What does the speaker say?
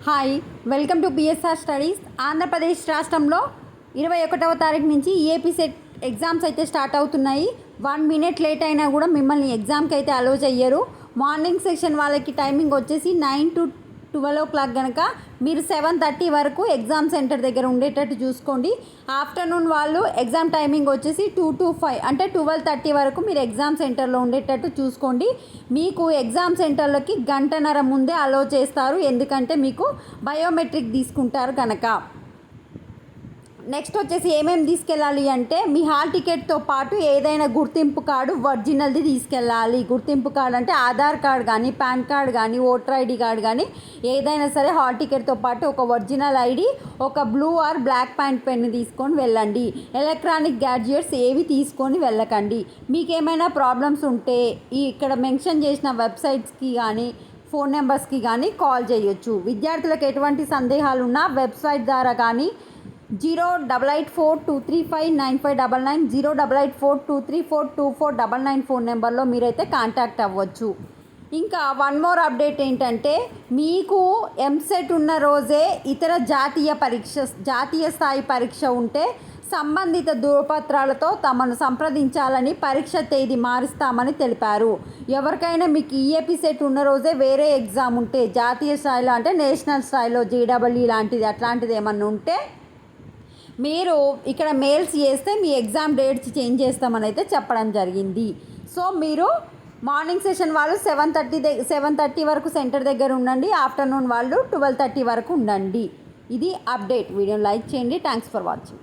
Hi, welcome to BSR studies. Andhra Pradesh రాష్ట్రంలో 21వ తారీఖు నుంచి ఏపీ సెట్ ఎగ్జామ్స్ అయితే స్టార్ట్ అవుతున్నాయి. 1 మినిట్ లేట్ అయినా కూడా మిమ్మల్ని ఎగ్జామ్కి అయితే అలో చెయ్యరు. మార్నింగ్ సెక్షన్ వాళ్ళకి టైమింగ్ వచ్చేసి 9 to 12 o'clock కనుక మీరు 7:30 వరకు ఎగ్జామ్ సెంటర్ దగ్గర ఉండేటట్టు చూసుకోండి. ఆఫ్టర్నూన్ వాళ్ళు ఎగ్జామ్ టైమింగ్ వచ్చేసి 2 to 5 అంటే 12:30 వరకు మీరు ఎగ్జామ్ సెంటర్లో ఉండేటట్టు చూసుకోండి. మీకు ఎగ్జామ్ సెంటర్లోకి గంటన్నర ముందే అలో చేస్తారు, ఎందుకంటే మీకు బయోమెట్రిక్ తీసుకుంటారు కనుక. నెక్స్ట్ వచ్చేసి ఏమేమి తీసుకెళ్ళాలి అంటే మీ హాల్ టికెట్తో పాటు ఏదైనా గుర్తింపు కార్డు ఒరిజినల్ది తీసుకెళ్ళాలి. గుర్తింపు కార్డు అంటే ఆధార్ కార్డు కానీ, పాన్ కార్డు కానీ, ఓటర్ ఐడి కార్డు కానీ ఏదైనా సరే హాల్ టికెట్తో పాటు ఒక ఒరిజినల్ ఐడి, ఒక blue or black point pen తీసుకొని వెళ్ళండి. ఎలక్ట్రానిక్ గ్యాడ్జెట్స్ ఏవి తీసుకొని వెళ్ళకండి. మీకు ఏమైనా ప్రాబ్లమ్స్ ఉంటే ఇక్కడ మెన్షన్ చేసిన వెబ్సైట్స్కి కానీ ఫోన్ నెంబర్స్కి కానీ కాల్ చేయొచ్చు. విద్యార్థులకు ఎటువంటి సందేహాలు ఉన్నా వెబ్సైట్ ద్వారా కానీ 08842359599 08842342499 ఫోన్ నెంబర్లో మీరైతే కాంటాక్ట్ అవ్వచ్చు. ఇంకా వన్ మోర్ అప్డేట్ ఏంటంటే మీకు ఎంసెట్ ఉన్న రోజే ఇతర జాతీయ స్థాయి పరీక్ష ఉంటే సంబంధిత ధృవపత్రాలతో తమను సంప్రదించాలని పరీక్ష తేదీ మారుస్తామని తెలిపారు. ఎవరికైనా మీకు ఈఏపీ సెట్ ఉన్న రోజే వేరే ఎగ్జామ్ ఉంటే జాతీయ స్థాయిలో అంటే నేషనల్ స్థాయిలో జేడబ్ల్యూ లాంటిది అట్లాంటిది ఏమన్నా ఉంటే మీరు ఇక్కడ మెయిల్స్ చేస్తే మీ ఎగ్జామ్ డేట్స్ చేంజ్ చేస్తామని అయితే చెప్పడం జరిగింది. సో మీరు మార్నింగ్ సెషన్ వాళ్ళు 7:30 వరకు సెంటర్ దగ్గర ఉండండి. ఆఫ్టర్నూన్ వాళ్ళు 12:30 వరకు ఉండండి. ఇది అప్డేట్. వీడియోని లైక్ చేయండి. Thanks for watching.